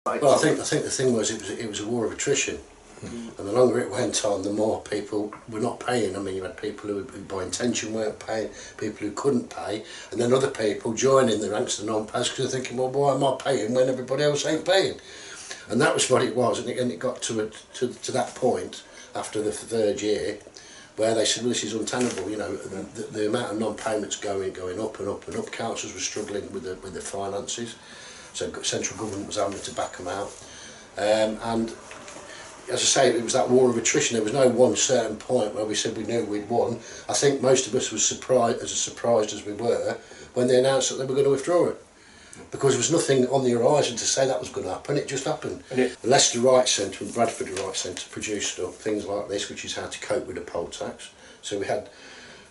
Well, I think the thing was it was a war of attrition, and the longer it went on, the more people were not paying. I mean, you had people who by intention weren't paying, people who couldn't pay, and then other people joining the ranks of the non-payers because they're thinking, well, why am I paying when everybody else ain't paying? And that was what it was, and it got to that point after the third year, where they said, well, this is untenable. You know, the amount of non-payments going up and up and up. Councils were struggling with the finances. So central government was having to back them out, and as I say, it was that war of attrition. There was no one certain point where we said we knew we'd won. I think most of us were surprised as we were when they announced that they were going to withdraw it, because there was nothing on the horizon to say that was going to happen. It just happened. The Leicester Rights Centre and Bradford Rights Centre produced things like this, which is how to cope with the poll tax. So we had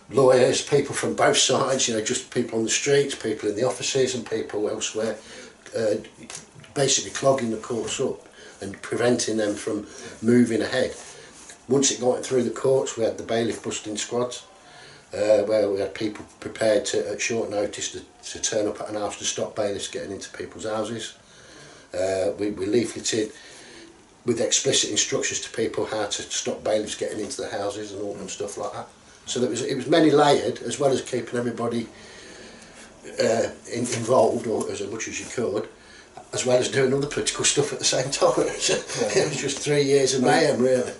lawyers, people from both sides, you know, just people on the streets, people in the offices and people elsewhere, basically clogging the courts up and preventing them from moving ahead. Once it got through the courts, we had the bailiff busting squads, where we had people prepared to, at short notice, to turn up at an house to stop bailiffs getting into people's houses. We leafleted with explicit instructions to people how to stop bailiffs getting into the houses and all and stuff like that. So that it was many layered, as well as keeping everybody involved, or as much as you could, as well as doing other political stuff at the same time. It was just 3 years of mayhem, really.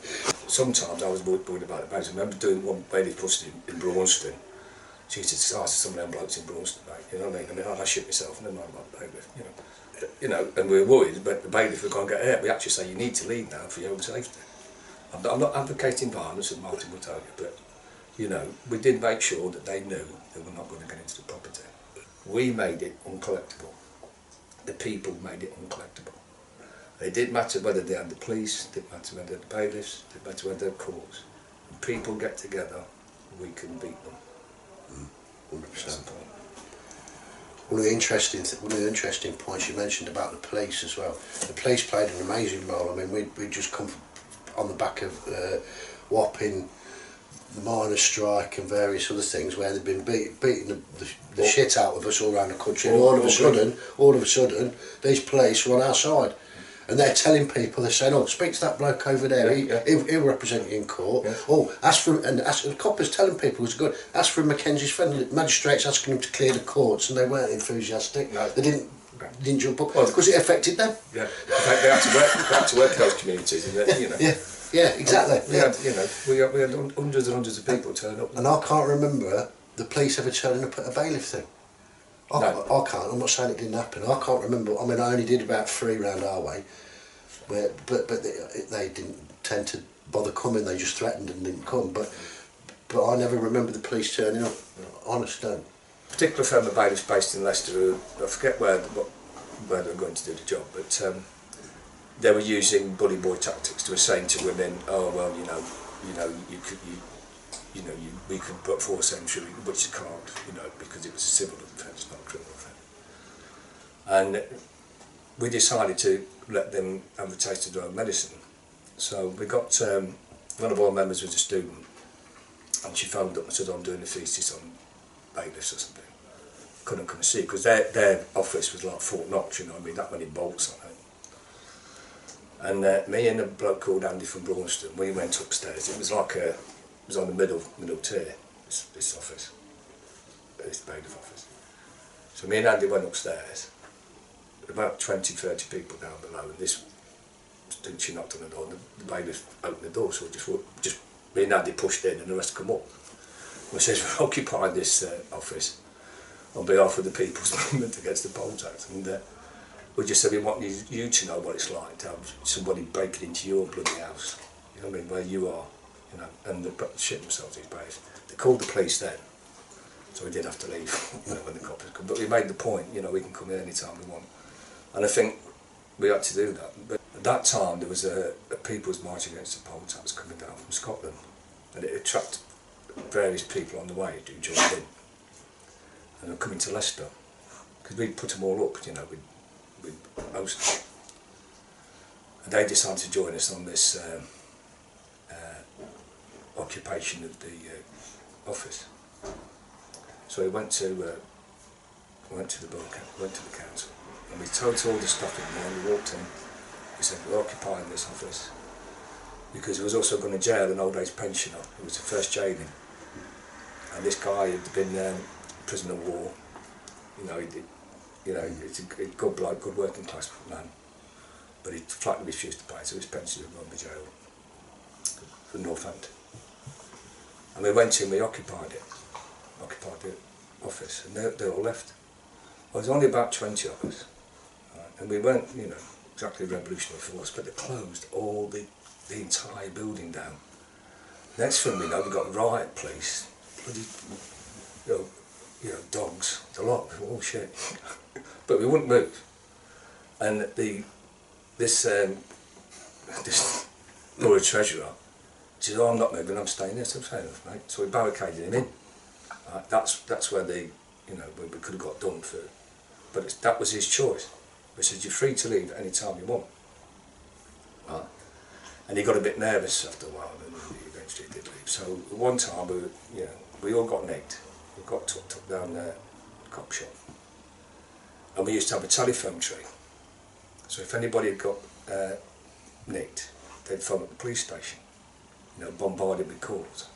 Sometimes I was worried about it. I remember doing one bailiff bust in Braunston. She used to say to some of them blokes in Braunston, mate, you know what I mean? I shit myself, and then I'm like, bailiff, you know, and we were worried, but the bailiff would go and get hurt. We actually say, you need to leave now for your own safety. I'm not advocating violence, and Martin will tell you, but, you know, we did make sure that they knew they were not going to get into the property. We made it uncollectible. The people made it uncollectible. It didn't matter whether they had the police, it didn't matter whether they had the bailiffs, it didn't matter whether they had courts. When people get together, we can beat them. 100%. One of the interesting points you mentioned about the police as well. The police played an amazing role. I mean, we'd just come on the back of Wapping, the miners' strike and various other things where they've been beating the shit out of us all around the country, and all of a sudden these police were on our side, and they're telling people, they're saying, oh, speak to that bloke over there, he'll represent you in court. Oh, the coppers telling people was good, ask for Mackenzie's friend, the magistrates asking him to clear the courts, and they weren't enthusiastic. No. They didn't jump up because it affected them. Yeah, in fact, they had to work in those communities, and you know. Yeah, exactly. We had hundreds and hundreds of people turn up. And I can't remember the police ever turning up at a bailiff thing. I can't. I'm not saying it didn't happen. I can't remember. I mean, I only did about 3 round our way, but they didn't tend to bother coming. They just threatened and didn't come. But I never remember the police turning up. Honest don't. A particular firm of bailiffs based in Leicester, who, I forget where they were going to do the job, but they were using bully boy tactics. They were saying to women, "Oh well, we could put force entry, which you can't, you know, because it was a civil offence, not a criminal offence." And we decided to let them have a taste of their own medicine. So we got one of our members was a student, and she phoned up and said, "I'm doing a thesis on bailiffs or something." Couldn't come and see because their office was like Fort Knox, you know what I mean, that many bolts on it. And me and a bloke called Andy from Braunston, we went upstairs. It was like it was on the middle tier, this office, this bailiff office. So me and Andy went upstairs, about 20, 30 people down below, and this student, she knocked on the door, and the bailiff opened the door, so just me and Andy pushed in and the rest come up. And we said, we're occupying this office on behalf of the People's Movement Against the Poll Tax. And we just said, we want you to know what it's like to have somebody breaking into your bloody house, you know what I mean, where you are, you know, and they shit themselves these days. They called the police then, so we did have to leave, you know, when the cops come. But we made the point, you know, we can come in any time we want. And I think we had to do that. But at that time, there was a People's March Against the Poll Tax coming down from Scotland, and it attracted various people on the way who joined in. And they were coming to Leicester, because we'd put them all up, you know, we'd host. And they decided to join us on this occupation of the office. So we went to went to the council, and we told all the stuff in there, and we walked in, we said, we're occupying this office, because he was also going to jail an old age pensioner, who was the first jailing. And this guy had been prisoner of war, it's a good bloke, good working class man, but he flatly refused to pay, so his pensioner was going to be jailed for Northampton. And we went in, we occupied the office, and they all left. Well, there was only about 20 of us, right? And we weren't, exactly revolutionary force, but they closed all the entire building down. Next thing we know, we got riot police, bloody, dogs, it's a lot, oh shit. But we wouldn't move. And this Lord Treasurer said, oh, I'm not moving, I'm staying here. So fair enough, mate. So we barricaded him in. That's where we could have got done for, but that was his choice. We said, you're free to leave at any time you want. Right? And he got a bit nervous after a while, and he eventually did leave. So one time we all got nicked. We got took down the cop shop. And we used to have a telephone tree. So if anybody had got nicked, they'd phone up the police station, bombarded with calls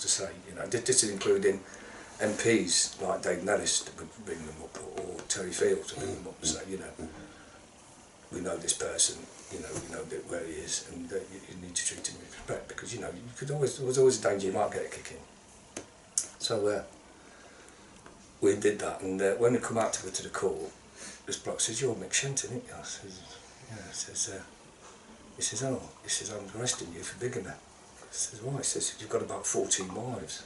to say, this is including MPs like Dave Nellis that would bring them up, or Terry Fields would bring them up and say, we know this person, we know where he is, and you need to treat him with respect, because there was always a danger you might get a kick in. So we did that, and when we come out to go to the court, this bloke says, you're Mick Shenton, aren't you? I says, yeah. He says, oh, I'm arresting you for bigamy. I says, why? He says, you've got about 14 wives.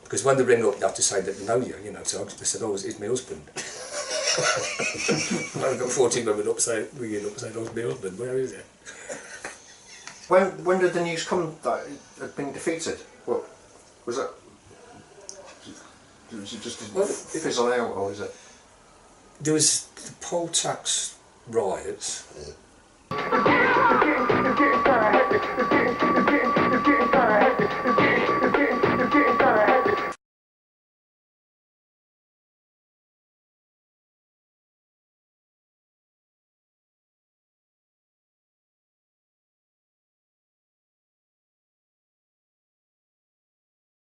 Because when they ring up, they have to say that they know you, so they said, oh, it's my husband. I've got 14 women ringing up saying, oh, it's my husband, where is it? When did the news come that it had been defeated? What was that? Was it just fizzle out, or is it? There was the poll tax riots. Yeah.